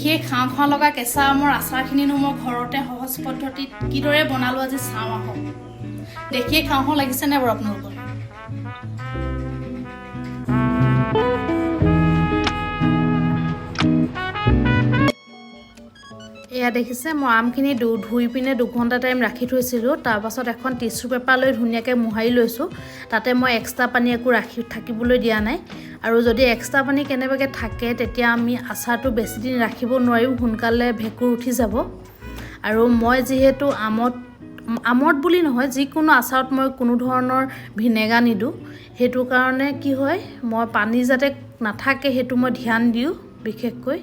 দেখিয়ে খাওঁ খাওঁ লগা কেঁচা আমৰ আচাৰখিনিনো মই ঘৰতে সহজ পদ্ধতিত কিদৰে বনালোঁ আজি চাওঁ আহক। দেখিয়ে খাওঁ খাওঁ লাগিছেনে বাৰু আপোনালোকৰ? এয়া দেখিছে মই আমখিনি ধুই পিনে 2 ঘণ্টা টাইম ৰাখি থৈছিলোঁ। তাৰপাছত এখন টিচু পেপাৰ লৈ ধুনীয়াকৈ মোহাৰি লৈছোঁ। তাতে মই এক্সট্ৰা পানী একো থাকিবলৈ দিয়া নাই। আৰু যদি এক্সট্ৰা পানী কেনেবাকৈ থাকে তেতিয়া আমি আচাৰটো বেছি দিন ৰাখিব নোৱাৰিম, সোনকালে ভেঁকুৰ উঠি যাব। আৰু মই যিহেতু আমত বুলি নহয় যিকোনো আচাৰত মই কোনো ধৰণৰ ভিনেগাৰ নিদিওঁ, সেইটো কাৰণে কি হয় মই পানী যাতে নাথাকে সেইটো মই ধ্যান দিওঁ বিশেষকৈ।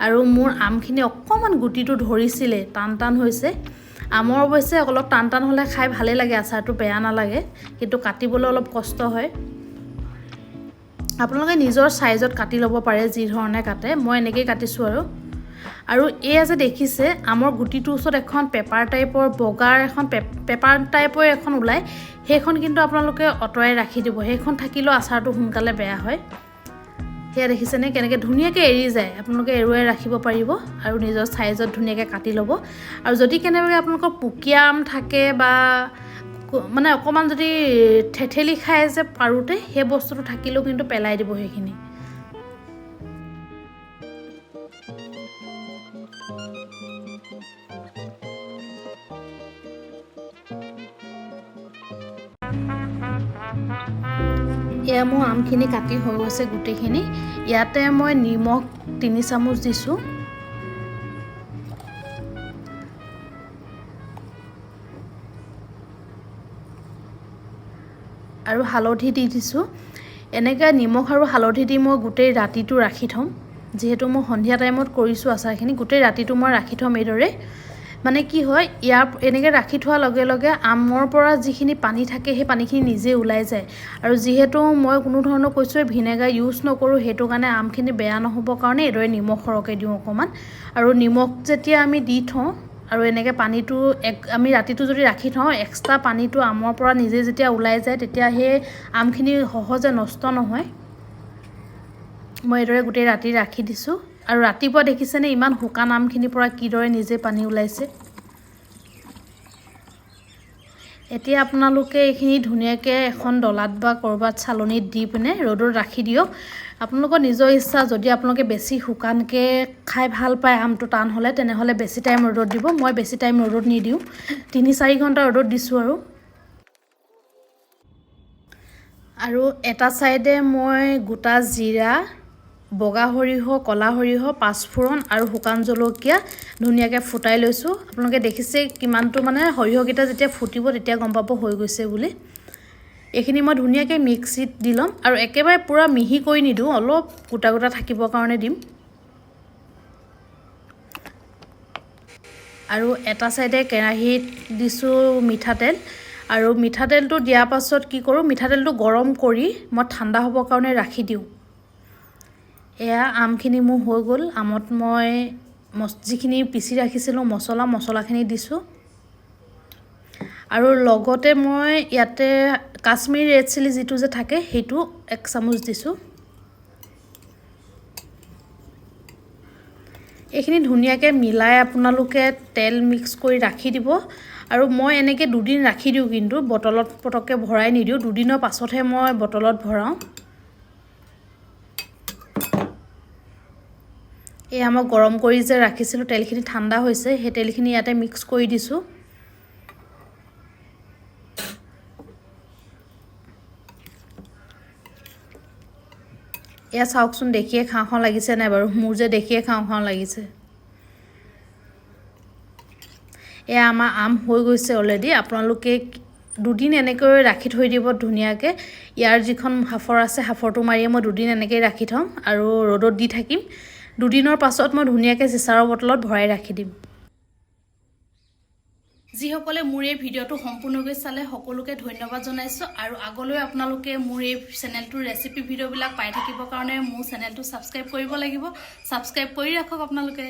আৰু মোৰ আমখিনি অকণমান গুটিটো ধৰিছিলে, টান হৈছে। আমৰ অৱশ্যে অলপ টান হ'লে খাই ভালেই লাগে, আচাৰটো বেয়া নালাগে, কিন্তু কাটিবলৈ অলপ কষ্ট হয়। আপোনালোকে নিজৰ চাইজত কাটি ল'ব পাৰে যি ধৰণে কাটে, মই এনেকৈয়ে কাটিছোঁ। আৰু এয়া যে দেখিছে আমৰ গুটিটোৰ ওচৰত এখন পেপাৰ টাইপৰ বগাৰ এখন পেপাৰ টাইপৰ এখন ওলায়, সেইখন কিন্তু আপোনালোকে আঁতৰাই ৰাখি দিব। সেইখন থাকিলেও আচাৰটো সোনকালে বেয়া হয়। সেয়া দেখিছেনে কেনেকৈ ধুনীয়াকৈ এৰি যায়। আপোনালোকে এৰুৱাই ৰাখিব পাৰিব আৰু নিজৰ চাইজত ধুনীয়াকৈ কাটি ল'ব। আৰু যদি কেনেবাকৈ আপোনালোকৰ পুকীয়া আম থাকে বা মানে অকণমান যদি থেঠেলি খায় যে পাৰোঁতে, সেই বস্তুটো থাকিলেও কিন্তু পেলাই দিব সেইখিনি। এয়া মোৰ আমখিনি কাটি হৈ গৈছে গোটেইখিনি। ইয়াতে মই নিমখ 3 চামুচ দিছোঁ। আৰু হালধি দি দিছোঁ। এনেকৈ নিমখ আৰু হালধি দি মই গোটেই ৰাতিটো ৰাখি থ'ম। যিহেতু মই সন্ধিয়া টাইমত কৰিছোঁ আচাৰখিনি, গোটেই ৰাতিটো মই ৰাখি থ'ম এইদৰে। মানে কি হয় এনেকৈ ৰাখি থোৱাৰ লগে লগে আমৰ পৰা যিখিনি পানী থাকে সেই পানীখিনি নিজে ওলাই যায়। আৰু যিহেতু মই কোনো ধৰণৰ কৈছোঁ ভিনেগাৰ ইউজ নকৰোঁ, সেইটো কাৰণে আমখিনি বেয়া নহ'বৰ কাৰণে এইদৰে নিমখ সৰহকৈ দিওঁ অকণমান। আৰু নিমখ যেতিয়া আমি দি থওঁ আৰু এনেকৈ পানীটো আমি ৰাতিটো যদি ৰাখি থওঁ, এক্সট্ৰা পানীটো আমৰ পৰা নিজে যেতিয়া ওলাই যায় তেতিয়া সেই আমখিনি সহজে নষ্ট নহয়। মই এইদৰে গোটেই ৰাতি ৰাখি দিছোঁ। আৰু ৰাতিপুৱা দেখিছেনে ইমান শুকান আমখিনিৰ পৰা কিদৰে নিজে পানী ওলাইছে। এতিয়া আপোনালোকে এইখিনি ধুনীয়াকৈ এখন ডলাত বা ক'ৰবাত চালনীত দি পিনে ৰ'দত ৰাখি দিয়ক। আপোনালোকৰ নিজৰ ইচ্ছা, যদি আপোনালোকে বেছি শুকানকৈ খাই ভাল পায় আমটো টান হ'লে, তেনেহ'লে বেছি টাইম ৰ'দত দিব। মই বেছি টাইম ৰ'দত নিদিওঁ, 3-4 ঘণ্টা ৰ'দত দিছোঁ। আৰু এটা ছাইডে মই গোটা জিৰা, বগা সৰিয়হ, ক'লা সৰিয়হ, পাঁচফোৰণ আৰু শুকান জলকীয়া ধুনীয়াকৈ ফুটাই লৈছোঁ। আপোনালোকে দেখিছে কিমানটো মানে সৰিয়হকেইটা যেতিয়া ফুটিব তেতিয়া গম পাব হৈ গৈছে বুলি। এইখিনি মই ধুনীয়াকৈ মিক্সিত দি ল'ম। আৰু একেবাৰে পূৰা মিহি কৰি নিদিওঁ, অলপ গোটা গোটা থাকিবৰ কাৰণে দিম। আৰু এটা ছাইডে কেৰাহীত দিছোঁ মিঠাতেল। আৰু মিঠাতেলটো দিয়াৰ পাছত কি কৰোঁ, মিঠাতেলটো গৰম কৰি মই ঠাণ্ডা হ'বৰ কাৰণে ৰাখি দিওঁ। এয়া আমখিনি মোৰ হৈ গ'ল। আমত মই যিখিনি পিচি ৰাখিছিলোঁ মছলাখিনি দিছোঁ। আৰু লগতে মই ইয়াতে কাশ্মীৰী ৰেড চিলি যিটো যে থাকে সেইটো 1 চামুচ দিছোঁ। এইখিনি ধুনীয়াকৈ মিলাই আপোনালোকে তেল মিক্স কৰি ৰাখি দিব। আৰু মই এনেকৈ 2 দিন ৰাখি দিওঁ, কিন্তু বটলত পটককৈ ভৰাই নিদিওঁ। 2 দিনৰ পাছতহে মই বটলত ভৰাওঁ। এয়া মই গৰম কৰি যে ৰাখিছিলোঁ তেলখিনি ঠাণ্ডা হৈছে, সেই তেলখিনি ইয়াতে মিক্স কৰি দিছোঁ। এয়া চাওকচোন, দেখিয়ে খাওঁ খাওঁ লাগিছে নাই বাৰু? মোৰ যে দেখিয়ে খাওঁ খাওঁ লাগিছে। এয়া আমাৰ আম হৈ গৈছে অলৰেডি। আপোনালোকে 2 দিন এনেকৈ ৰাখি থৈ দিব ধুনীয়াকৈ। ইয়াৰ যিখন হাফৰ আছে হাফৰটো মাৰিয়ে মই 2 দিন এনেকৈ ৰাখি থ'ম আৰু ৰ'দত দি থাকিম। 2 দিনৰ পাছত মই ধুনীয়াকৈ চিচাৰৰ বটলত ভৰাই ৰাখি দিম। যিসকলে মোৰ এই ভিডিঅ'টো সম্পূৰ্ণকৈ চালে সকলোকে ধন্যবাদ জনাইছোঁ। আৰু আগলৈ আপোনালোকে মোৰ এই চেনেলটোৰ ৰেচিপি ভিডিঅ'বিলাক পাই থাকিবৰ কাৰণে মোৰ চেনেলটো ছাবস্ক্ৰাইব কৰিব লাগিব। ছাবস্ক্ৰাইব কৰি ৰাখক আপোনালোকে।